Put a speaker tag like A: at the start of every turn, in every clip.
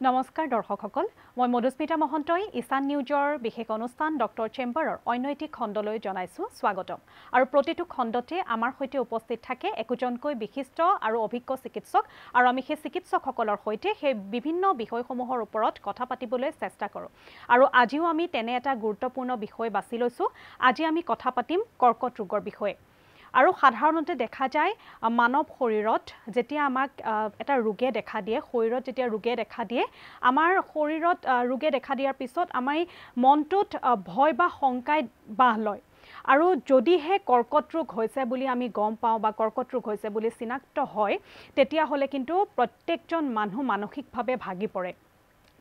A: নমস্কাৰ দৰ্শকসকল মই মধুস্মিতা মহন্তই ইশান নিউজৰ বিশেষ অনুষ্ঠান ডক্টৰ চেম্বাৰৰ অন্যটি খণ্ডলৈ জনাইছো স্বাগতম আৰু প্ৰতিটো খণ্ডতে আমাৰ সৈতে উপস্থিত থাকে একোজনকৈ বিশিষ্ট আৰু অভিজ্ঞ চিকিৎসক আৰু আমি সেই চিকিৎসকসকলৰ সৈতে সেই বিভিন্ন বিষয়সমূহৰ ওপৰত কথা পাতিবলৈ চেষ্টা কৰোঁ আৰু আজিও আমি তেনে এটা গুৰুত্বপূৰ্ণ বিষয় বাছি লৈছো আজি আমি কথা পাতিম কৰ্কট ৰোগৰ বিষয়ে আৰু সাধাৰণতে দেখা যায় মানৱ শৰীৰত যেতিয়া আমাক এটা ৰোগে দেখা দিয়ে শৰীৰত যেতিয়া ৰোগে দেখা দিয়ে আমাৰ শৰীৰত ৰোগে দেখা দিয়াৰ পিছত আমাৰ মনটোত ভয় বা শংকাই বাহ লয় আৰু যদিহে কৰ্কট ৰোগ হৈছে বুলি আমি গম পাওঁ বা কৰ্কট ৰোগ হৈছে বুলি চিনাক্ত হয় তেতিয়া হলে কিন্তু প্ৰত্যেকজন মানুহ মানসিকভাৱে ভাগি পৰে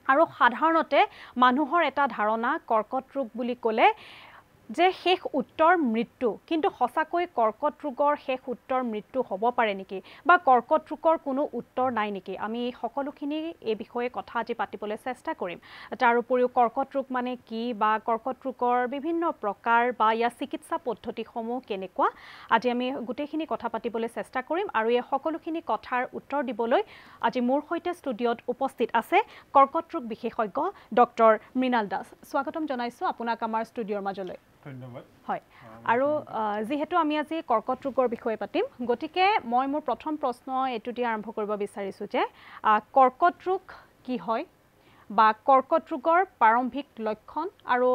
A: আৰু সাধাৰণতে মানুহৰ এটা ধাৰণা কৰ্কট ৰোগ বুলি ক'লে যে শেষ উত্তৰ মৃত্যু কিন্তু সঁচাকৈ কৰ্কট ৰোগৰ শেষ উত্তৰ মৃত্যু হ'ব পাৰে নেকি বা কৰ্কট ৰোগৰ কোনো উত্তৰ নাই নেকি আমি সকলোখিনি এই বিষয়ে কথা আজি পাতিবলৈ চেষ্টা কৰিম তাৰ উপৰিও কৰ্কট ৰোগ মানে কি বা কৰ্কট ৰোগৰ বিভিন্ন প্ৰকাৰ বা ইয়াৰ চিকিৎসা পদ্ধতিসমূহ কেনেকুৱা আজি আমি গোটেইখিনি কথা পাতিবলৈ চেষ্টা কৰিম আৰু এই সকলোখিনি কথাৰ উত্তৰ দিবলৈ আজি মোৰ সৈতে ষ্টুডিঅ'ত উপস্থিত আছে কৰ্কট ৰোগ বিশেষজ্ঞ ডক্টৰ মৃণাল দাস স্বাগতম জনাইছো আপোনাক আমাৰ ষ্টুডিঅ'ৰ মাজলৈ
B: ধন্যবাদ
A: হয় আৰু যেহেতু আমি আজি কৰ্কট ৰোগৰ বিষয়ে পাতিম গতিকে মই মোৰ প্ৰথম প্ৰশ্ন এটো দি আৰম্ভ কৰিব বিচাৰিছো যে কৰ্কট ৰোগ কি হয় বা কৰ্কট ৰোগৰ প্ৰাৰম্ভিক লক্ষণ আৰু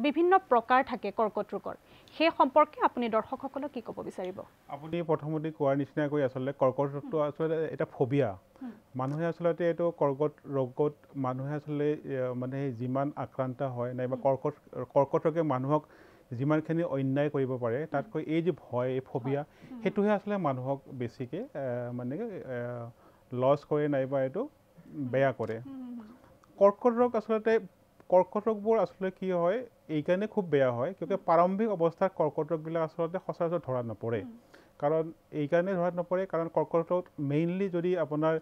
A: বিভিন্ন প্ৰকাৰ থাকে কৰ্কট ৰোগৰ সেই সম্পৰ্কে আপুনি দৰ্শকসকলক কি ক'ব বিচাৰিব
B: আপুনি প্ৰথমতে কোৱাৰ নিচিনাকৈ আসলে কৰ্কট ৰোগটো আসলে এটা ফোবিয়া মানুহে আসলে এটো কৰ্কট ৰোগত মানুহে আসলে মানে যিমান আক্ৰান্ত হয় নাইবা কৰ্কট ৰোগে মানুহক যিমানখিনি অন্যায় কৰিব পাৰে তাতকৈ এই যে ভয় এই ফোবিয়া হেতুহে আসলে মানুহক বেছিকে মানে লছ কৰে নাইবা এটো বেয়া কৰে কৰ্কট ৰোগ আসলে কৰ্কট ৰোগবোৰ আসলে কি হয় এই কাৰণে খুব বেয়া হয় কিয়কি প্ৰাৰম্ভিক অৱস্থাত কৰ্কট ৰোগবিলাক আসলে সচৰাচৰ ধৰা নপৰে কাৰণ এই কাৰণে ধৰা নপৰে কাৰণ কৰ্কট ৰোগ মেইনলি যদি আপোনাৰ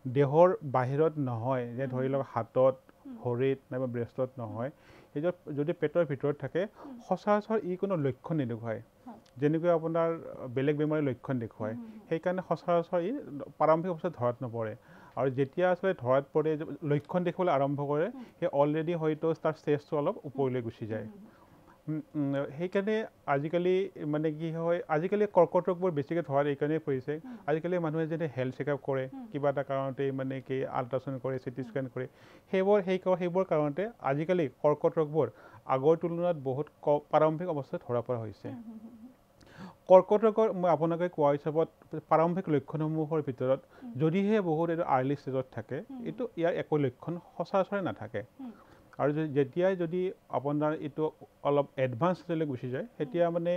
B: দেহৰ বাহিৰত নহয় যে ধৰি লওক হাতত ভৰিত নাইবা ব্ৰেষ্টত নহয় এই যদি পেটৰ ভিতৰত থাকে সচৰাচৰ ই কোনো লক্ষণ নেদেখুৱায় যেনেকৈ আপোনাৰ বেলেগ বেমাৰীৰ লক্ষণ দেখুৱায় সেইকাৰণে সচৰাচৰ ই প্ৰাৰম্ভিক অৱস্থাত ধৰাত নপৰে আৰু যেতিয়া আসলে ধৰাত পৰে লক্ষণ দেখিবলৈ আৰম্ভ কৰে সেই অলৰেডি হয়তো তাৰ ষ্টেজটো অলপ ওপৰলৈ গুচি যায় সেইকাৰণে আজিকালি মানে কি হয় আজিকালি কৰ্কট ৰোগবোৰ বেছিকৈ ধৰাত এইকাৰণেই পৰিছে আজিকালি মানুহে যদি হেল্থ চেকআপ কৰে কিবা এটা কাৰণতে মানে কি আল্ট্ৰাচাউণ্ড কৰে চিটি স্কেন কৰে সেইবোৰ কাৰণতে আজিকালি কৰ্কট ৰোগবোৰ আগৰ তুলনাত বহুত প্ৰাৰম্ভিক অৱস্থাত ধৰা পৰা হৈছে কৰ্কট ৰোগৰ মই আপোনালোকে কোৱা হিচাপত প্ৰাৰম্ভিক লক্ষণসমূহৰ ভিতৰত যদিহে বহুত এইটো আৰ্লি ষ্টেজত থাকে এইটো ইয়াৰ একো লক্ষণ সচৰাচৰে নাথাকে আৰু যেতিয়াই যদি আপোনাৰ এইটো অলপ এডভান্স ষ্টেজলৈ গুচি যায় তেতিয়া মানে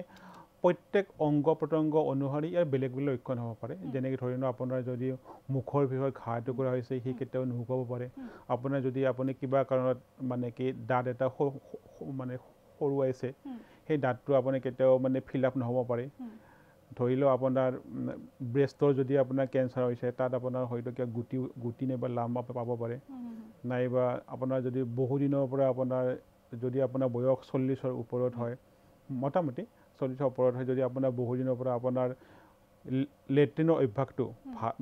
B: প্ৰত্যেক অংগ প্ৰত্যংগ অনুসৰি ইয়াৰ বেলেগ বেলেগ লক্ষণ হ'ব পাৰে যেনেকৈ ধৰি লওক আপোনাৰ যদি মুখৰ ভিতৰত ঘাঁ এটুকুৰা হৈছে সি কেতিয়াও নুশুকাব পাৰে আপোনাৰ যদি আপুনি কিবা কাৰণত মানে কি দাঁত এটা মানে সৰুৱাইছে সেই দাঁতটো আপুনি কেতিয়াও মানে ফিল আপ নহ'ব পাৰে ধৰি লওক আপোনাৰ ব্ৰেষ্টৰ যদি আপোনাৰ কেঞ্চাৰ হৈছে তাত আপোনাৰ হয়তো কিবা গুটি নাইবা লাম্বা পাব পাৰে নাইবা আপোনাৰ যদি বহুদিনৰ পৰা আপোনাৰ যদি আপোনাৰ বয়স 40ৰ ওপৰত হয় মোটামুটি 40ৰ ওপৰত হয় যদি আপোনাৰ বহুদিনৰ পৰা আপোনাৰ লেট্ৰিনৰ অভ্যাসটো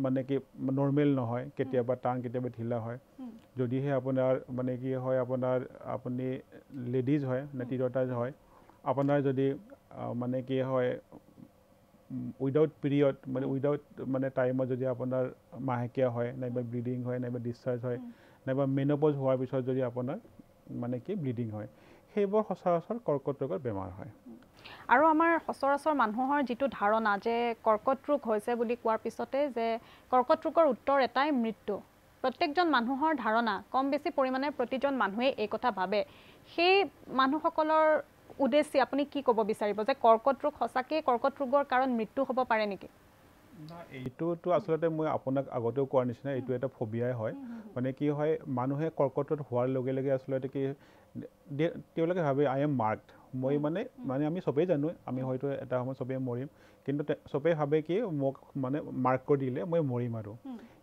B: মানে কি নৰ্মেল নহয় কেতিয়াবা টান কেতিয়াবা ঢিলা হয় যদিহে আপোনাৰ মানে কি হয় আপোনাৰ আপুনি লেডিজ হয় নে তিৰোতা হয় আপোনাৰ যদি মানে কি হয় উইদাউট পিৰিয়ড মানে উইদাউট মানে টাইমত যদি আপোনাৰ মাহেকীয়া হয় নাইবা ব্লিডিং হয় নাইবা ডিসচাৰ্জ হয় নাইবা মেনোপজ হোৱাৰ পিছত যদি আপোনাৰ মানে কি ব্লিডিং হয় সেইবোৰ সচৰাচৰ কৰ্কট ৰোগৰ বেমাৰ হয়
A: আৰু আমাৰ সচৰাচৰ মানুহৰ যেটো ধাৰণা যে কৰ্কট ৰোগ হৈছে বুলি কোৱাৰ পিছতে যে কৰ্কট ৰোগৰ উত্তৰ এটাই মৃত্যু প্ৰত্যেকজন মানুহৰ ধাৰণা কম বেছি পৰিমাণে প্ৰতিজন মানুহে এই কথা ভাবে সেই মানুহসকলৰ উদ্দেশ্যে আপুনি কি ক'ব বিচাৰিব যে কৰ্কট ৰোগ সঁচাকৈ কৰ্কট ৰোগৰ কাৰণ মৃত্যু হ'ব পাৰে নেকি
B: এইটোতো আসলে মই আপোনাক আগতেও কোৱাৰ নিচিনা এইটো এটা ফোবিয়াই হয় মানে কি হয় মানুহে কৰ্কটত হোৱাৰ লগে লগে আসলে কি তেওঁলোকে ভাবে আই এম মাৰ্কড মই মানে আমি সবেই জানো আমি হয়তো এটা সময় সবেই মৰিম কিন্তু সবেই ভাবে কি মোক মানে মাৰ্ক কৰি দিলে মই মৰিম আৰু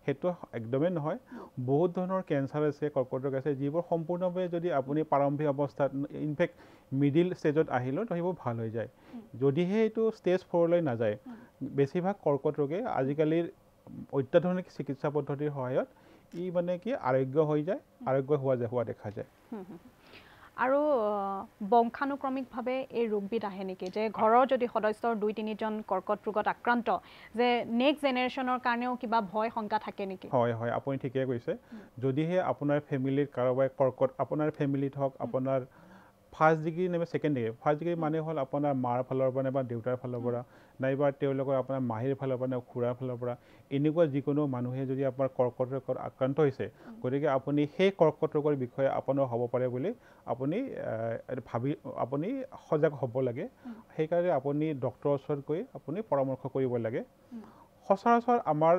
B: সেইটো একদমেই নহয় বহুত ধৰণৰ কেঞ্চাৰ আছে কৰ্কট ৰোগ আছে যিবোৰ সম্পূৰ্ণভাৱে যদি আপুনি প্ৰাৰম্ভিক অৱস্থাত ইনফেক্ট মিডিল ষ্টেজত আহিলেও তো সেইবোৰ ভাল হৈ যায় যদিহে এইটো ষ্টেজ 4লৈ নাযায় বেছিভাগ কৰ্কট ৰোগে আজিকালিৰ অত্যাধুনিক চিকিৎসা পদ্ধতিৰ সহায়ত ই মানে কি আৰোগ্য হৈ যায়, আৰোগ্য হোৱা দেখা যায়।
A: আৰু বংশানুক্ৰমিকভাৱে এই ৰোগবিধ আহে নেকি যে ঘৰৰ যদি সদস্যৰ 2-3জন কৰ্কট ৰোগত আক্ৰান্ত যে নেক্সট জেনেৰেশ্যনৰ কাৰণেও কিবা ভয় শংকা থাকে নেকি?
B: হয় হয়, আপুনি ঠিকে কৈছে। যদিহে আপোনাৰ ফেমিলিত কাৰোবাৰ কৰ্কট, আপোনাৰ ফেমিলিত হওক, আপোনাৰ 1st ডিগ্ৰী নাইবা 2nd ডিগ্ৰী, 1st ডিগ্ৰী মানে হ'ল আপোনাৰ মাৰ ফালৰ পৰা নাইবা দেউতাৰ ফালৰ পৰা নাইবা তেওঁলোকৰ আপোনাৰ মাহীৰ ফালৰ পৰা নাইবা খুৰাৰ ফালৰ পৰা এনেকুৱা যিকোনো মানুহে যদি আপোনাৰ কৰ্কট ৰোগত আক্ৰান্ত হৈছে, গতিকে আপুনি সেই কৰ্কট ৰোগৰ বিষয়ে আপোনাৰ হ'ব পাৰে বুলি আপুনি সজাগ হ'ব লাগে। সেইকাৰণে আপুনি ডক্টৰৰ ওচৰত গৈ আপুনি পৰামৰ্শ কৰিব লাগে। সচৰাচৰ আমাৰ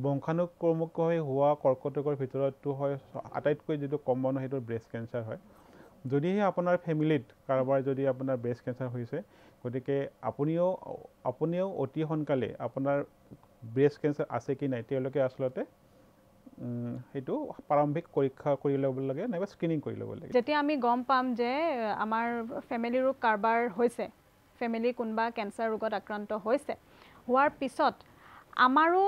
B: বংশানুক্ৰমিকভাৱে হোৱা কৰ্কট ৰোগৰ ভিতৰতটো হয় আটাইতকৈ যিটো কমন সেইটো ব্ৰেষ্ট কেঞ্চাৰ হয়। যদিহে আপোনাৰ ফেমিলিত কাৰোবাৰ যদি আপোনাৰ ব্ৰেষ্ট কেঞ্চাৰ হৈছে, গতিকে আপুনিও অতি সোনকালে আপোনাৰ ব্ৰেষ্ট কেঞ্চাৰ আছে কি নাই তেওঁলোকে আচলতে সেইটো প্ৰাৰম্ভিক পৰীক্ষা কৰি ল'ব লাগে নাইবা স্ক্ৰিনিং কৰি ল'ব লাগে।
A: যেতিয়া আমি গম পাম যে আমাৰ ফেমিলিৰো কাৰোবাৰ হৈছে, ফেমিলি কোনোবা কেঞ্চাৰ ৰোগত আক্ৰান্ত হৈছে, হোৱাৰ পিছত আমাৰো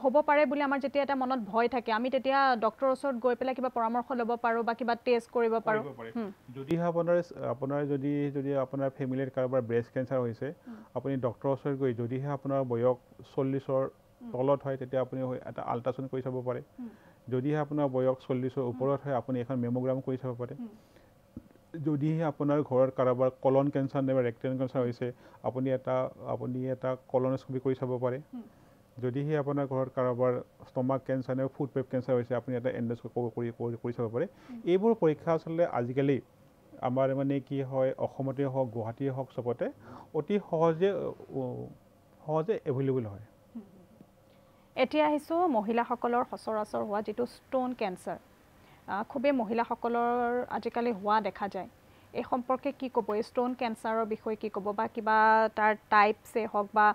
A: হ'ব পাৰে বুলি আমাৰ যেতিয়া এটা মনত ভয় থাকে, আমি তেতিয়া ডক্টৰৰ ওচৰত গৈ পেলাই কিবা পৰামৰ্শ ল'ব পাৰোঁ বা কিবা টেষ্ট কৰিব পাৰোঁ।
B: যদিহে আপোনাৰ যদি আপোনাৰ ফেমিলিত কাৰোবাৰ ব্ৰেষ্ট কেঞ্চাৰ হৈছে, আপুনি ডক্টৰৰ ওচৰত গৈ যদিহে আপোনাৰ বয়স 40ৰ তলত হয়, তেতিয়া আপুনি এটা আল্ট্ৰাচাউণ্ড কৰি চাব পাৰে। যদিহে আপোনাৰ বয়স 40ৰ ওপৰত হয়, আপুনি এখন মেমোগ্ৰাম কৰি চাব পাৰে। যদিহে আপোনাৰ ঘৰত কাৰোবাৰ কলন কেঞ্চাৰ নাইবা ৰেক্টেল কেঞ্চাৰ হৈছে, আপুনি এটা কলনস্কপি কৰি চাব পাৰে। যদিহে আপোনাৰ ঘৰত কাৰোবাৰ ষ্টমাক কেঞ্চাৰ নাইবা ফুড পেপ কেঞ্চাৰ হৈছে, আপুনি এটা এণ্ডস্কপি কৰি চাব পাৰে। এইবোৰ পৰীক্ষা আচলতে আজিকালি আমাৰ মানে কি হয় অসমতে হওক গুৱাহাটীয়ে হওক চবতে অতি সহজে এভেইলেবল হয়।
A: এতিয়া আহিছোঁ মহিলাসকলৰ সচৰাচৰ হোৱা যিটো ষ্ট'ন কেঞ্চাৰ, খুবেই মহিলাসকলৰ আজিকালি হোৱা দেখা যায়। এই সম্পৰ্কে কি ক'ব, এই ষ্ট'ন কেঞ্চাৰৰ বিষয়ে কি ক'ব বা কিবা তাৰ টাইপছে হওক বা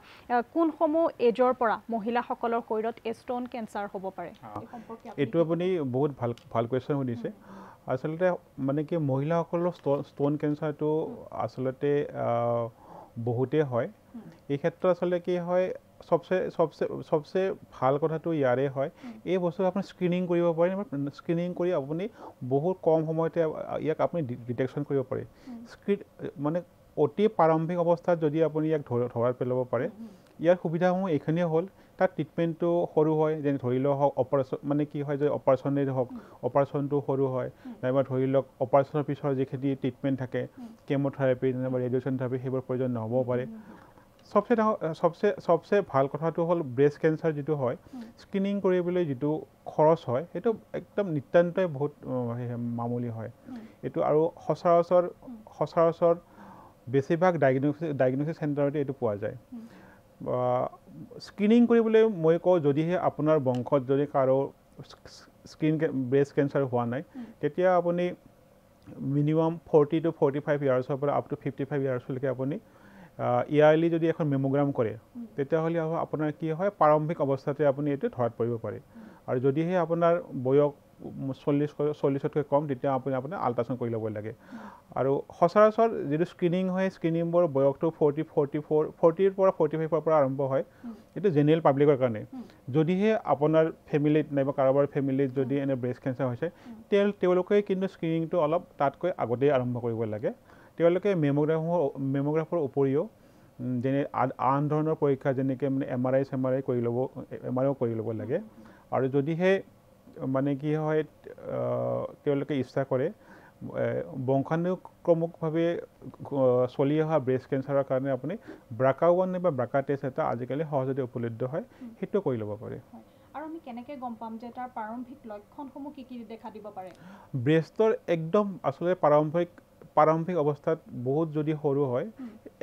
A: কোনসমূহ এজৰ পৰা মহিলাসকলৰ শৰীৰত এই ষ্ট'ন কেঞ্চাৰ হ'ব পাৰে?
B: এইটো আপুনি বহুত ভাল কুৱেশ্যন সুধিছে। আচলতে মানে কি মহিলাসকলৰ ষ্ট'ন কেঞ্চাৰটো আচলতে বহুতেই হয়। এই ক্ষেত্ৰত আচলতে কি হয় সবচে ভাল কথাটো ইয়াৰে হয়, এই বস্তুটো আপুনি স্ক্ৰিনিং কৰিব পাৰে। স্ক্ৰিনিং কৰি আপুনি বহুত কম সময়তে ইয়াক আপুনি ডিটেকশ্যন কৰিব পাৰে। মানে অতি প্ৰাৰম্ভিক অৱস্থাত যদি আপুনি ইয়াক ধৰাত পেলাব পাৰে, ইয়াৰ সুবিধাসমূহ এইখিনিয়ে হ'ল তাৰ ট্ৰিটমেণ্টটো সৰু হয়, যেনে ধৰি লওক অপাৰেশ্যন মানে কি হয় যে অপাৰেশ্যনেই হওক, অপাৰেশ্যনটো সৰু হয় নাইবা ধৰি লওক অপাৰেশ্যনৰ পিছৰ যিখিনি ট্ৰিটমেণ্ট থাকে কেম'থেৰাপি নাইবা ৰেডিয়েশ্যন থেৰাপি সেইবোৰ প্ৰয়োজন নহ'ব পাৰে। সবচে ভাল কথাটো হ'ল ব্ৰেষ্ট কেঞ্চাৰ যিটো হয় স্ক্ৰিনিং কৰিবলৈ যিটো খৰচ হয় সেইটো একদম নিতান্তই বহুত মামুলি হয়। এইটো আৰু সচৰাচৰ বেছিভাগ ডায়েগনষ্টিক চেণ্টাৰতে এইটো পোৱা যায়। স্ক্ৰিনিং কৰিবলৈ মই কওঁ যদিহে আপোনাৰ বংশত যদি কাৰো ব্ৰেষ্ট কেঞ্চাৰ হোৱা নাই, তেতিয়া আপুনি মিনিমাম 40 to 45 ইয়াৰ্ছৰ পৰা আপ টু 55 ইয়াৰ্ছলৈকে আপুনি ইয়াৰলি যদি এখন মেমোগ্ৰাম কৰে, তেতিয়াহ'লে আপোনাৰ কি হয় প্ৰাৰম্ভিক অৱস্থাতে আপুনি এইটো ধৰাত পৰিব পাৰে। আৰু যদিহে আপোনাৰ বয়স 40তকৈ কম, তেতিয়া আপুনি আল্ট্ৰাচাউণ্ড কৰি ল'ব লাগে। আৰু সচৰাচৰ যিটো স্ক্ৰিনিং হয়, স্ক্ৰিনিংবোৰ বয়সটো 40ৰ পৰা 45ৰ পৰা আৰম্ভ হয়। এইটো জেনেৰেল পাব্লিকৰ কাৰণে। যদিহে আপোনাৰ ফেমিলিত নাইবা কাৰোবাৰ ফেমিলিত যদি এনে ব্ৰেষ্ট কেঞ্চাৰ হৈছে, তেওঁলোকে কিন্তু স্ক্ৰিনিংটো অলপ তাতকৈ আগতেই আৰম্ভ কৰিব লাগে। তেওঁলোকে মেমোগ্ৰাফৰ উপৰিও যেনে আন ধৰণৰ পৰীক্ষা যেনেকৈ মানে MRI কৰি ল'ব লাগে। আৰু যদিহে মানে কি হয় তেওঁলোকে ইচ্ছা কৰে বংশানুক্ৰমিকভাৱে চলি অহা ব্ৰেষ্ট কেঞ্চাৰৰ কাৰণে আপুনি BRCA1 নাইবা BRCA টেষ্ট এটা আজিকালি সহজতে উপলব্ধ হয়, সেইটো কৰি ল'ব পাৰে।
A: আৰু আমি কেনেকৈ গম পাম যে তাৰ প্ৰাৰম্ভিক লক্ষণসমূহ কি কি দেখা দিব পাৰে?
B: ব্ৰেষ্টৰ একদম আচলতে প্ৰাৰম্ভিক অৱস্থাত বহুত যদি সৰু হয়,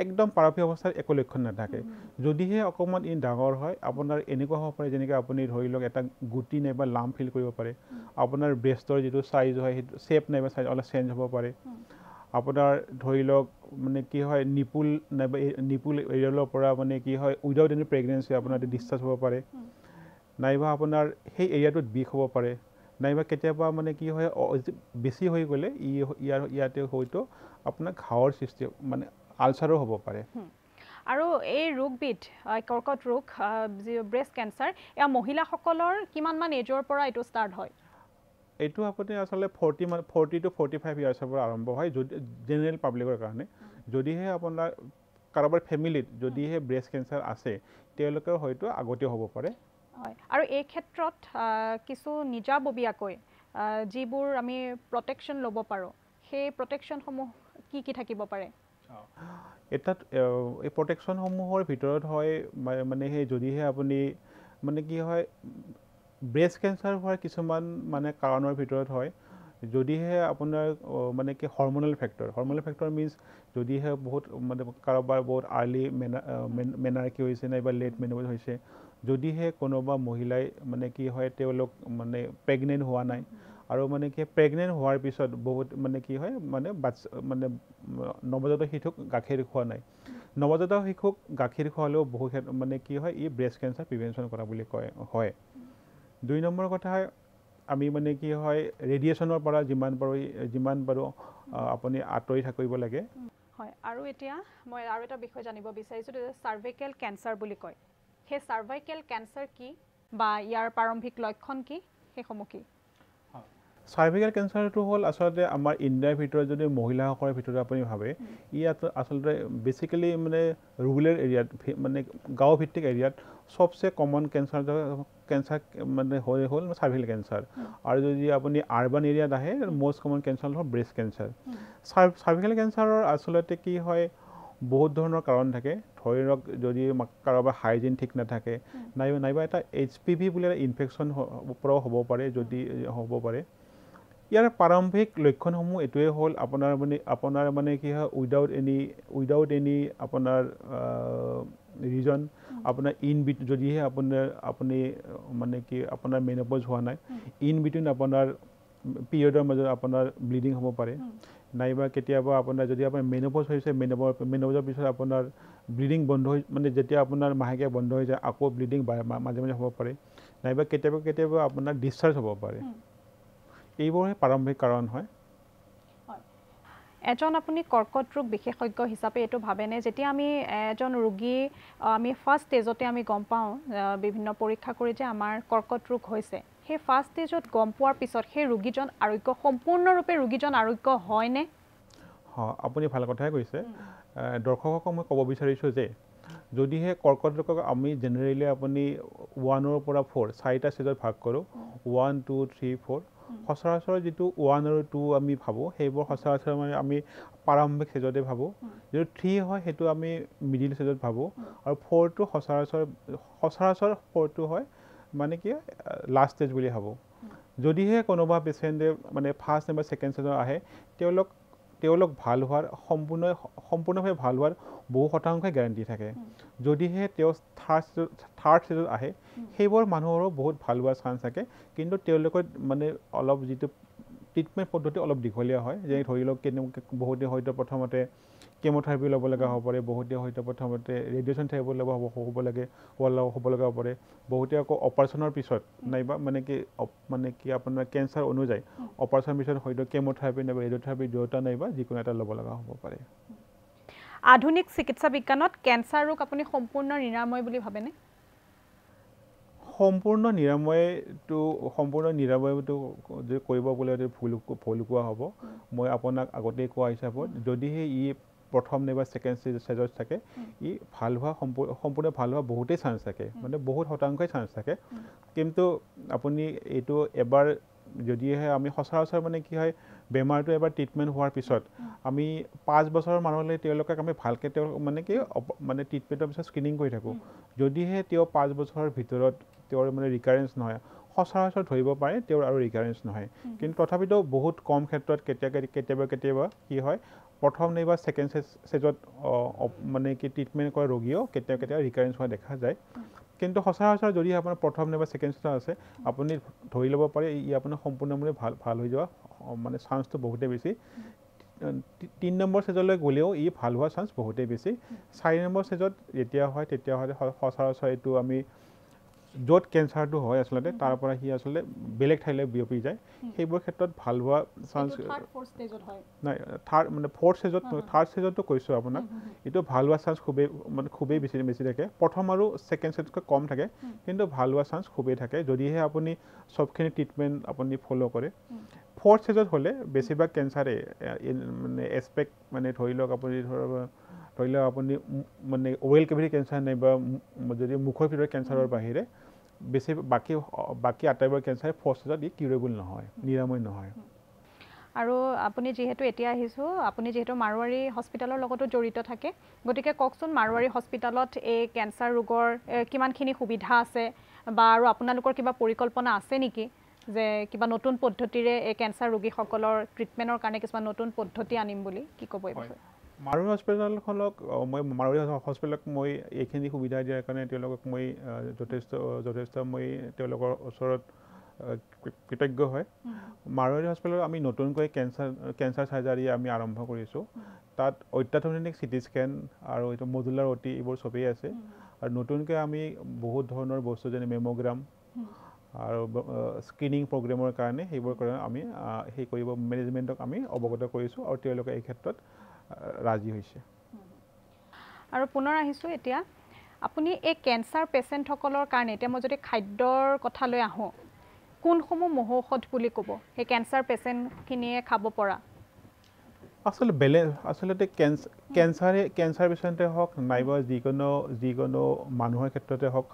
B: একদম প্ৰাৰম্ভিক অৱস্থাত একো লক্ষণ নাথাকে। যদিহে অকণমান ডাঙৰ হয়, আপোনাৰ এনেকুৱা হ'ব পাৰে যেনেকৈ আপুনি ধৰি লওক এটা গুটি নাইবা লাম্প ফিল কৰিব পাৰে। আপোনাৰ ব্ৰেষ্টৰ যিটো চাইজ হয় সেইটো শ্বেপ নাইবা চাইজ অলপ চেঞ্জ হ'ব পাৰে। আপোনাৰ ধৰি লওক মানে কি হয় নিপুল এৰিয়ালৰ পৰা মানে কি হয় উইদাউট এনি প্ৰেগনেঞ্চি আপোনাৰ ডিছচাৰ্জ হ'ব পাৰে, নাইবা আপোনাৰ সেই এৰিয়াটোত বিষ হ'ব পাৰে, নাইবা কেতিয়াবা মানে কি হয় বেছি হৈ গ'লে ইয়াতে হয়তো আপোনাৰ ঘাৱৰ সৃষ্টি মানে আলচাৰো হ'ব পাৰে।
A: আৰু এই ৰোগবিধ কৰ্কট ৰোগ যি ব্ৰেষ্ট কেঞ্চাৰ এয়া মহিলাসকলৰ কিমানমান এজৰ পৰা এইটো ষ্টাৰ্ট হয়
B: এইটো আপুনি আসলে 40 to 45 ইয়াৰ্ছৰ পৰা আৰম্ভ হয় যদি জেনেৰেল পাব্লিকৰ কাৰণে যদিহে আপোনাৰ কাৰোবাৰ ফেমিলিত যদিহে ব্ৰেষ্ট কেঞ্চাৰ আছে তেওঁলোকৰ হয়তো আগতে হ'ব পাৰে
A: হয় আৰু এই ক্ষেত্ৰত কিছু নিজাববীয়াকৈ যিবোৰ আমি প্ৰটেকশ্যন ল'ব পাৰোঁ সেই প্ৰটেকশ্যনসমূহ কি থাকিব পাৰে
B: এটাত এই প্ৰটেকশ্যনসমূহৰ ভিতৰত হয় মানে সেই যদিহে আপুনি মানে কি হয় ব্ৰেষ্ট কেঞ্চাৰ হোৱাৰ কিছুমান মানে কাৰণৰ ভিতৰত হয় যদিহে আপোনাৰ মানে কি হৰম'নেল ফেক্টৰ মিনছ যদিহে বহুত মানে কাৰোবাৰ বহুত আৰ্লি মেনাৰ্কি হৈছে নাইবা লেট মেন'পজ হৈছে যদিহে কোনোবা মহিলাই মানে কি হয় তেওঁলোক মানে প্ৰেগনেণ্ট হোৱা নাই আৰু মানে কি প্ৰেগনেণ্ট হোৱাৰ পিছত বহুত মানে কি হয় মানে মানে নৱজাতক শিশুক গাখীৰ খোৱা নাই নৱজাতক শিশুক গাখীৰ খোৱালেও বহু মানে কি হয় ই ব্ৰেষ্ট কেঞ্চাৰ প্ৰিভেনশ্যন কৰা বুলি কয় হয় 2 নম্বৰ কথা হয় আমি মানে কি হয় ৰেডিয়েশ্যনৰ পৰা যিমান পাৰোঁ আপুনি আঁতৰি থাকিব লাগে
A: হয় আৰু এতিয়া মই আৰু এটা বিষয় জানিব বিচাৰিছোঁ যে চাৰ্ভাইকেল কেঞ্চাৰ বুলি কয় সেই চাৰ্ভাইকেল কেঞ্চাৰ কি বা ইয়াৰ প্ৰাৰম্ভিক লক্ষণ কি সেইসমূহ কি
B: চাৰ্ভাইকেল কেঞ্চাৰটো হ'ল আচলতে আমাৰ ইণ্ডিয়াৰ ভিতৰত যদি মহিলাসকলৰ ভিতৰত আপুনি ভাবে ই আচলতে বেচিকেলি মানে ৰুৰেল এৰিয়াত মানে গাঁও ভিত্তিক এৰিয়াত সবচে কমন কেঞ্চাৰ মানে হ'ল চাৰ্ভাইকেল কেঞ্চাৰ আৰু যদি আপুনি আৰ্বান এৰিয়াত আহে মষ্ট কমন কেঞ্চাৰ হ'ল ব্ৰেষ্ট কেঞ্চাৰ চাৰ্ভাইকেল কেঞ্চাৰৰ আচলতে কি হয় বহুত ধৰণৰ কাৰণ থাকে ধৰি লওক যদি কাৰোবাৰ হাইজিন ঠিক নাথাকে নাইবা এটা HPV বুলি এটা ইনফেকশ্যন পৰাও হ'ব পাৰে যদি হ'ব পাৰে ইয়াৰ প্ৰাৰম্ভিক লক্ষণসমূহ এইটোৱে হ'ল আপোনাৰ মানে কি হয় উইদাউট এনি আপোনাৰ ৰিজন আপোনাৰ যদিহে আপুনি মানে কি আপোনাৰ মেন'পজ হোৱা নাই ইন বিটুইন আপোনাৰ পিৰিয়ডৰ মাজত আপোনাৰ ব্লিডিং হ'ব পাৰে নাইবা কেতিয়াবা আপোনাৰ যদি আপোনাৰ মেন'পজ হৈছে মেন'পজৰ পিছত আপোনাৰ ব্লিডিং বন্ধ হৈ মানে যেতিয়া আপোনাৰ মাহেকীয়া বন্ধ হৈ যায় আকৌ ব্লিডিং মাজে মাজে হ'ব পাৰে নাইবা কেতিয়াবা আপোনাৰ ডিছচাৰ্জ হ'ব পাৰে এইবোৰে প্ৰাৰম্ভিক কাৰণ হয়
A: এজন আপুনি কৰ্কট ৰোগ বিশেষজ্ঞ হিচাপে এইটো ভাবেনে যেতিয়া আমি এজন ৰোগী আমি ফাৰ্ষ্ট ষ্টেজতে আমি গম পাওঁ বিভিন্ন পৰীক্ষা কৰি যে আমাৰ কৰ্কট ৰোগ হৈছে সেই ফাৰ্ষ্ট ষ্টেজত গম পোৱাৰ পিছত সেই ৰোগীজন সম্পূৰ্ণৰূপে ৰোগীজন আৰোগ্য হয়নে
B: আপুনি ভাল কথাই কৈছে দৰ্শকক মই ক'ব বিচাৰিছোঁ যে যদিহে কৰ্কট ৰোগক আমি জেনেৰেলি আপুনি 1 পৰা 4 4টা ষ্টেজত ভাগ কৰোঁ 1 2 3 4 সচৰাচৰ যিটো 1 আৰু 2 আমি ভাবোঁ সেইবোৰ সচৰাচৰ মানে আমি প্ৰাৰম্ভিক ষ্টেজতে ভাবোঁ যিটো 3 হয় সেইটো আমি মিডিল ষ্টেজত ভাবোঁ আৰু 4টো সচৰাচৰ 4টো হয় মানে কি লাষ্ট ষ্টেজ বুলি ভাবোঁ যদিহে কোনোবা পেচেণ্টে মানে ফাৰ্ষ্ট নাইবা ছেকেণ্ড ষ্টেজত আহে তেওঁলোক ভাল হোৱাৰ সম্পূৰ্ণভাৱে ভাল হোৱাৰ বহু শতাংশই গেৰাণ্টি থাকে যদিহে তেওঁ থাৰ্ড ষ্টেজত আহে সেইবোৰ মানুহৰো বহুত ভাল হোৱাৰ চান্স থাকে কিন্তু তেওঁলোকৰ মানে অলপ যিটো ট্ৰিটমেণ্ট পদ্ধতি অলপ দীঘলীয়া হয় যে ধৰি লওক বহুতে হয়তো প্ৰথমতে কেম'থেৰাপি ল'ব লগা হ'ব পাৰে বহুতে হয়তো প্ৰথমতে ৰেডিয়েশ্যন থেৰাপি হ'ব লগা হ'ব পাৰে বহুতে আকৌ অপাৰেশ্যনৰ পিছত নাইবা মানে কি আপোনাৰ কেঞ্চাৰ অনুযায়ী অপাৰেশ্যনৰ পিছত হয়তো কেম'থেৰাপি নাইবা ৰেডিঅ'থেৰাপি দুয়োটা নাইবা যিকোনো এটা ল'ব লগা হ'ব পাৰে
A: আধুনিক চিকিৎসা বিজ্ঞানত কেঞ্চাৰ ৰোগ আপুনি সম্পূৰ্ণ নিৰাময় বুলি ভাবেনে
B: সম্পূৰ্ণ নিৰাময়টো যদি কৰিব গ'লে ভুল কোৱা হ'ব মই আপোনাক আগতেই কোৱা হিচাপত যদিহে ই প্ৰথম নাইবা ছেকেণ্ড ষ্টেজত থাকে ই ভাল হোৱা সম্পূৰ্ণ ভাল হোৱা বহুতেই চান্স থাকে মানে বহুত শতাংশই চান্স থাকে কিন্তু আপুনি এইটো এবাৰ যদিহে আমি সচৰাচৰ মানে কি হয় বেমাৰটো এবাৰ ট্ৰিটমেণ্ট হোৱাৰ পিছত আমি 5 বছৰৰ মানুহলৈ তেওঁলোকক আমি ভালকৈ মানে ট্ৰিটমেণ্টৰ পিছত স্ক্ৰিনিং কৰি থাকোঁ যদিহে তেওঁ 5 বছৰৰ ভিতৰত তেওঁৰ মানে ৰিকাৰেঞ্চ নহয় সচৰাচৰ ধৰিব পাৰে তেওঁৰ আৰু ৰিকাৰেঞ্চ নহয় কিন্তু তথাপিতো বহুত কম ক্ষেত্ৰত কেতিয়াবা কি হয় প্ৰথম নাইবা ছেকেণ্ড ষ্টেজত মানে কি ট্ৰিটমেণ্ট কৰা ৰোগীও কেতিয়াবা ৰিকাৰেঞ্চ হোৱা দেখা যায় কিন্তু সচৰাচৰ যদি আপোনাৰ প্ৰথম নাইবা ছেকেণ্ড ষ্টেজত আছে আপুনি ধৰি ল'ব পাৰে ই আপোনাৰ সম্পূৰ্ণভাৱে ভাল হৈ যোৱা মানে চান্সটো বহুতেই বেছি 3 নম্বৰ ষ্টেজলৈ গ'লেও ই ভাল হোৱা চান্স বহুতেই বেছি 4 নম্বৰ ষ্টেজত যেতিয়া হয় তেতিয়াহ'লে সচৰাচৰ এইটো আমি য'ত কেঞ্চাৰটো হয় আচলতে তাৰ পৰা সি আচলতে বেলেগ ঠাইলৈ বিয়পি যায় সেইবোৰ ক্ষেত্ৰত ভাল হোৱা চান্স নাই থাৰ্ড মানে ফ'ৰ্থ ষ্টেজত থাৰ্ড ষ্টেজতো কৈছোঁ আপোনাক এইটো ভাল হোৱা চান্স খুবেই বেছি থাকে প্ৰথম আৰু ছেকেণ্ড ষ্টেজতকৈ কম থাকে কিন্তু ভাল হোৱা চান্স খুবেই থাকে যদিহে আপুনি চবখিনি ট্ৰিটমেণ্ট আপুনি ফ'ল' কৰে ফ'ৰ্থ ষ্টেজত হ'লে বেছিভাগ কেঞ্চাৰে মানে এছপেক্ট মানে ধৰি লওক আপুনি আপুনি মানে অৰেল কেভিটি কেঞ্চাৰ নাইবা যদি মুখৰ ভিতৰত কেঞ্চাৰৰ বাহিৰে বেছি বাকী আটাইবোৰ কেঞ্চাৰ ফ'ৰ্থ ষ্টেজত ই কিউৰেবল নহয় নিৰাময় নহয়
A: আৰু আপুনি যিহেতু এতিয়া আহিছোঁ আপুনি যিহেতু মাৰোৱাৰী হস্পিটেলৰ লগতো জড়িত থাকে গতিকে কওকচোন মাৰোৱাৰী হস্পিটেলত এই কেঞ্চাৰ ৰোগৰ কিমানখিনি সুবিধা আছে বা আৰু আপোনালোকৰ কিবা পৰিকল্পনা আছে নেকি যে কিবা নতুন পদ্ধতিৰে এই কেঞ্চাৰ ৰোগীসকলৰ ট্ৰিটমেণ্টৰ কাৰণে কিছুমান নতুন পদ্ধতি আনিম বুলি কি ক'ব এই বিষয়ে
B: মাৰোৱাৰী হস্পিটেলখনক মই মাৰোৱাৰী হস্পিটেলক মই এইখিনি সুবিধা দিয়াৰ কাৰণে তেওঁলোকক মই যথেষ্ট মই তেওঁলোকৰ ওচৰত কৃতজ্ঞ হয় মাৰোৱাৰী হস্পিটেলত আমি নতুনকৈ কেঞ্চাৰ চাৰ্জাৰী আমি আৰম্ভ কৰিছোঁ তাত অত্যাধুনিক চিটি স্কেন আৰু এইটো মডুলাৰ অ'টি এইবোৰ চবেই আছে আৰু নতুনকৈ আমি বহুত ধৰণৰ বস্তু যেনে মেম'গ্ৰাম আৰু স্ক্ৰিনিং প্ৰগ্ৰেমৰ কাৰণে সেইবোৰ কাৰণে আমি সেই কৰিব মেনেজমেণ্টক আমি অৱগত কৰিছোঁ আৰু তেওঁলোকে এই ক্ষেত্ৰত ৰাজি হৈছে
A: আৰু পুনৰ আহিছোঁ এতিয়া আপুনি এই কেঞ্চাৰ পেচেণ্টসকলৰ কাৰণে এতিয়া মই যদি খাদ্যৰ কথালৈ আহোঁ কোনসমূহ মহৌষধ বুলি ক'ব সেই কেঞ্চাৰ পেচেণ্টখিনিয়ে খাব পৰা
B: আচলতে কেঞ্চাৰ পেচেণ্টে হওক নাইবা যিকোনো মানুহৰ ক্ষেত্ৰতে হওক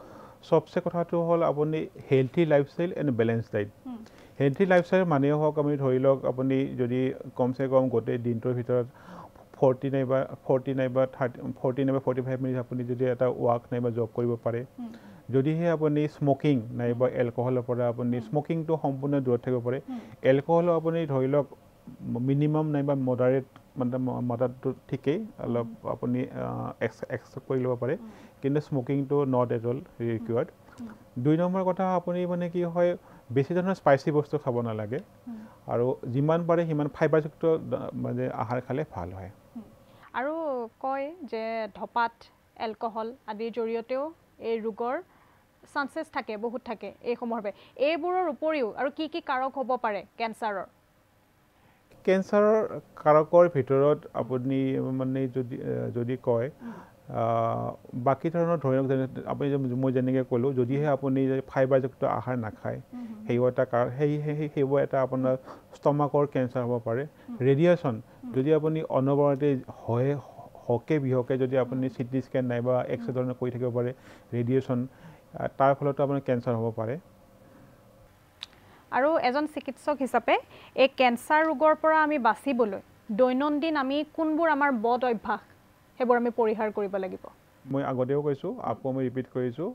B: চবচে কথাটো হ'ল আপুনি healthy lifestyle and balance diet healthy lifestyle মানেই হওক আপুনি ধৰি লওক আপুনি যদি কমচে কম গোটেই দিনটোৰ ভিতৰত 40 নাইবা 45 মিনিট আপুনি যদি এটা ৱাক নাইবা জগ কৰিব পাৰে যদিহে আপুনি স্মকিং নাইবা এলকহলৰ পৰা আপুনি স্মকিংটো সম্পূৰ্ণ দূৰত থাকিব পাৰে এলকহলো আপুনি ধৰি লওক মিনিমাম নাইবা মডাৰেট মানে মাত্ৰাটো ঠিকেই অলপ আপুনি এক্সেপ্ট কৰি ল'ব পাৰে কিন্তু স্মকিংটো not at all required 2 number কথা আপুনি মানে কি হয় বেছি ধৰণৰ স্পাইচি বস্তু খাব নালাগে আৰু যিমান পাৰে সিমান ফাইবাৰযুক্ত মানে আহাৰ খালে ভাল হয়
A: আৰু কয় যে ধপাত এলকহল আদিৰ জৰিয়তেও এই ৰোগৰ চান্সেছ থাকে বহুত থাকে এইসমূহৰ বাবে এইবোৰৰ উপৰিও আৰু কি কাৰক হ'ব পাৰে
B: কেঞ্চাৰৰ কাৰকৰ ভিতৰত আপুনি মানে যদি কয় বাকী ধৰণৰ ধৰক আপুনি মই যেনেকৈ ক'লোঁ যদিহে আপুনি ফাইবাৰযুক্ত আহাৰ নাখায় সেইবোৰ এটা আপোনাৰ ষ্টমাকৰ কেঞ্চাৰ হ'ব পাৰে ৰেডিয়েশ্যন যদি আপুনি অনবৰতে হকে বিহকে যদি আপুনি চিটি স্কেন নাইবা এক্সৰে ধৰণৰ কৰি থাকিব পাৰে ৰেডিয়েশ্যন তাৰ ফলতো আপোনাৰ কেঞ্চাৰ হ'ব পাৰে
A: আৰু এজন চিকিৎসক হিচাপে এই কেঞ্চাৰ ৰোগৰ পৰা আমি বাচিবলৈ দৈনন্দিন আমি কোনবোৰ আমাৰ বদ অভ্যাস সেইবোৰ আমি পৰিহাৰ কৰিব লাগিব
B: মই আগতেও কৈছোঁ আকৌ মই ৰিপিট কৰিছোঁ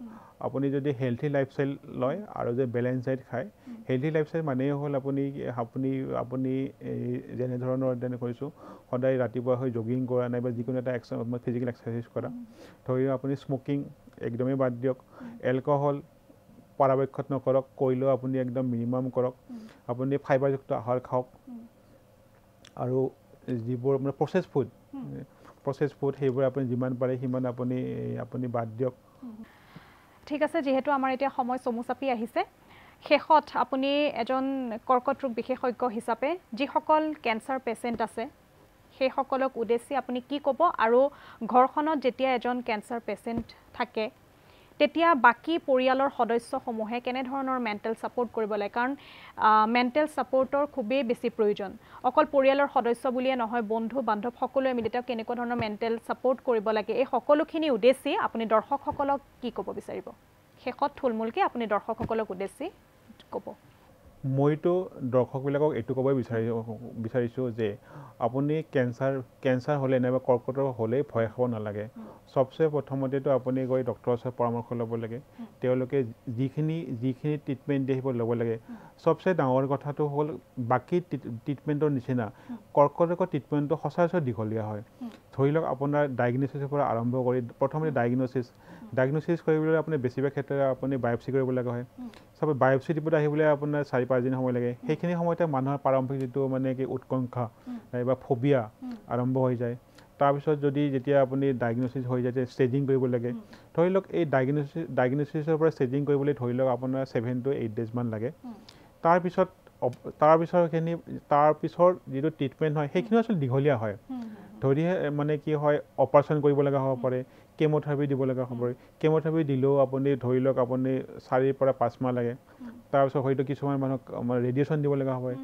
B: আপুনি যদি হেল্থি লাইফষ্টাইল লয় আৰু যে বেলেঞ্চ ডাইট খায় হেল্থি লাইফষ্টাইল মানেই হ'ল আপুনি যেনেধৰণৰ কৈছোঁ সদায় ৰাতিপুৱা হৈ জগিং কৰা নাইবা যিকোনো এটা ফিজিকেল এক্সাৰচাইজ কৰা ধৰি লওক আপুনি স্মকিং একদমেই বাদ দিয়ক এলকহল পৰাপক্ষত নকৰক কৰিলেও আপুনি একদম মিনিমাম কৰক আপুনি ফাইবাৰযুক্ত আহাৰ খাওক আৰু যিবোৰ মানে প্ৰচেছ ফুড সেইবোৰ আপুনি যিমান পাৰে সিমান আপুনি বাদ দিয়ক
A: ঠিক আছে যিহেতু আমাৰ এতিয়া সময় চমু চাপি আহিছে শেষত আপুনি এজন কৰ্কট ৰোগ বিশেষজ্ঞ হিচাপে যিসকল কেঞ্চাৰ পেচেণ্ট আছে সেইসকলক উদ্দেশ্যি আপুনি কি ক'ব আৰু ঘৰখনত যেতিয়া এজন কেঞ্চাৰ পেচেণ্ট থাকে তেতিয়া বাকি পৰিয়ালৰ সদস্যসমূহে কেনেধৰণৰ মেণ্টেল ছাপোৰ্ট কৰিব লাগে কাৰণ মেণ্টেল ছাপোৰ্টৰ খুবেই বেছি প্ৰয়োজন অকল পৰিয়ালৰ সদস্য বুলিয়ে নহয় বন্ধু বান্ধৱ সকলোৱে মিলি তেওঁ কেনেকুৱা ধৰণৰ মেণ্টেল ছাপোৰ্ট কৰিব লাগে এই সকলোখিনি উদ্দেশ্যি আপুনি দৰ্শকসকলক কি ক'ব বিচাৰিব শেষত থুলমূলকৈ আপুনি দৰ্শকসকলক উদ্দেশ্যি ক'ব
B: মইতো দৰ্শকবিলাকক এইটো ক'ব বিচাৰিছোঁ যে আপুনি কেঞ্চাৰ হ'লে নাইবা কৰ্কটৰ হ'লেই ভয় খাব নালাগে চবচে প্ৰথমতেতো আপুনি গৈ ডক্টৰৰ ওচৰত পৰামৰ্শ ল'ব লাগে তেওঁলোকে যিখিনি ট্ৰিটমেণ্ট দিয়ে সেইবোৰ ল'ব লাগে চবচে ডাঙৰ কথাটো হ'ল বাকী ট্ৰিটমেণ্টৰ নিচিনা কৰ্কটৰ ট্ৰিটমেণ্টটো সচৰাচৰ দীঘলীয়া হয় ধৰি লওক আপোনাৰ ডায়েগন'চিছৰ পৰা আৰম্ভ কৰি প্ৰথমতে ডায়েগন'চিছ কৰিবলৈ আপুনি বেছিভাগ ক্ষেত্ৰত আপুনি বায়'পচি কৰিব লগা হয় চব বায়'পচি ৰিপৰ্ট আহিবলৈ আপোনাৰ 4-5 দিন সময় লাগে সেইখিনি সময়তে মানুহৰ প্ৰাৰম্ভিক যিটো মানে কি উৎকণ্ঠা নাইবা ফবিয়া আৰম্ভ হৈ যায় তাৰপিছত যদি যেতিয়া আপুনি ডায়েগনচিছ হৈ যায় ষ্টেজিং কৰিব লাগে ধৰি লওক এই ডায়েগনচিছৰ পৰা ষ্টেজিং কৰিবলৈ ধৰি লওক আপোনাৰ 7 to 8 days মান লাগে তাৰপিছৰ যিটো ট্ৰিটমেণ্ট হয় সেইখিনি আচলতে দীঘলীয়া হয় ধৰিহে মানে কি হয় অপাৰেশ্যন কৰিব লগা হ'ব পাৰে কেমোথেৰাপি দিব লগা হ'ব পাৰে কেমোথেৰাপি দিলেও আপুনি ধৰি লওক আপুনি 4 পৰা 5 মাহ লাগে তাৰপিছত হয়তো কিছুমান মানুহক ৰেডিয়েশ্যন দিব লগা হয়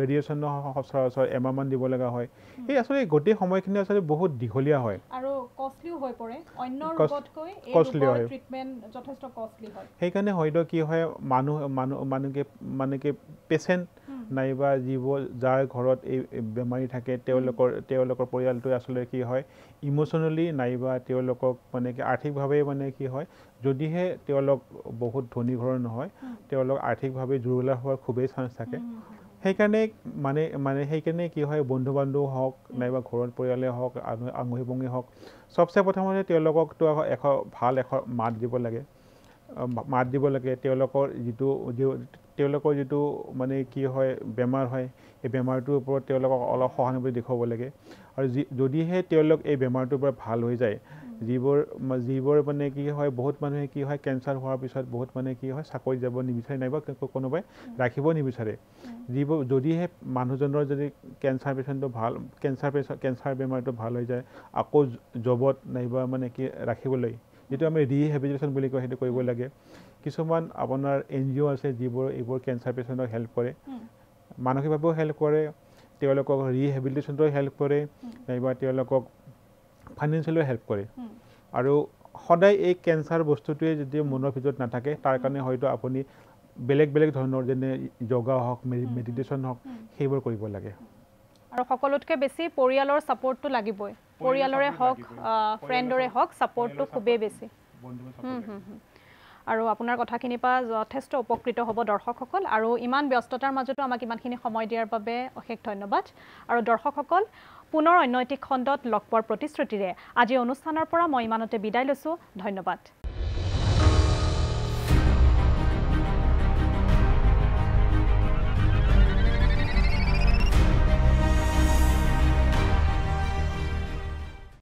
B: ৰেডিয়েশ্যনৰ সচৰাচৰ এমাহমান দিব লগা হয় এই আচলতে গোটেই সময়খিনি আচলতে বহুত দীঘলীয়া হয়
A: আৰু কষ্টলিও হৈ পৰে অন্য ৰোগতকৈ এই ৰোগৰ ট্ৰিটমেণ্ট যথেষ্ট কষ্টলি হয়
B: সেইকাৰণে হয়তো কি হয় মানুহে পেচেণ্ট নাইবা যাৰ ঘৰত এই বেমাৰী থাকে তেওঁলোকৰ পৰিয়ালটোৱে আচলতে কি হয় ইম'চনেলি নাইবা তেওঁলোকক মানে কি আৰ্থিকভাৱে মানে কি হয় যদিহে তেওঁলোক বহুত ধনী ঘৰৰ নহয় তেওঁলোক আৰ্থিকভাৱে দুৰ্বল হোৱাৰ খুবেই চান্স থাকে সেইকাৰণে সেইকাৰণে কি হয় বন্ধু বান্ধৱ হওক নাইবা ঘৰৰ পৰিয়ালে হওক আঙুহি বঙি হওক চবচে প্ৰথমতে তেওঁলোককতো ভাল মাত দিব লাগে তেওঁলোকৰ যিটো মানে কি হয় বেমাৰ হয় এই বেমাৰটোৰ ওপৰত তেওঁলোকক অলপ সহানুভূতি দেখুৱাব লাগে আৰু যদিহে তেওঁলোক এই বেমাৰটোৰ পৰা ভাল হৈ যায় যিবোৰ মানে কি হয় বহুত মানুহে কি হয় কেঞ্চাৰ হোৱাৰ পিছত বহুত মানুহে কি হয় চাকৰিত যাব নিবিচাৰে নাইবা কোনোবাই ৰাখিব নিবিচাৰে যদিহে মানুহজনৰ যদি কেঞ্চাৰ বেমাৰটো ভাল হৈ যায় আকৌ জবত নাইবা মানে কি ৰাখিবলৈ যিটো আমি ৰিহেবিলিটেশ্যন বুলি কয় সেইটো কৰিব লাগে কিছুমান আপোনাৰ NGO আছে যিবোৰ এইবোৰ কেঞ্চাৰ পেচেণ্টক হেল্প কৰে মানসিকভাৱেও হেল্প কৰে তেওঁলোকক ৰিহেবিলিটেশ্যনতো হেল্প কৰে নাইবা তেওঁলোকক ফাইনেন্সিয়েলিও হেল্প কৰে আৰু সদায় এই কেঞ্চাৰ বস্তুটোৱে যদি মনৰ ভিতৰত নাথাকে তাৰ কাৰণে হয়তো আপুনি বেলেগ ধৰণৰ যেনে যোগা হওক মেডিটেশ্যন হওক সেইবোৰ কৰিব লাগে
A: আৰু সকলোতকৈ বেছি পৰিয়ালৰ ছাপোৰ্টটো লাগিবই পৰিয়ালৰে হওক ফ্ৰেণ্ডৰে হওক ছাপোৰ্টটো খুবেই বেছি আৰু আপোনাৰ কথাখিনিৰ পৰা যথেষ্ট উপকৃত হ'ব দৰ্শকসকল আৰু ইমান ব্যস্ততাৰ মাজতো আমাক ইমানখিনি সময় দিয়াৰ বাবে অশেষ ধন্যবাদ আৰু দৰ্শকসকল পুনৰ অন্য এটি খণ্ডত লগ পোৱাৰ প্ৰতিশ্ৰুতিৰে আজি অনুষ্ঠানৰ পৰা মই ইমানতে বিদায় লৈছোঁ ধন্যবাদ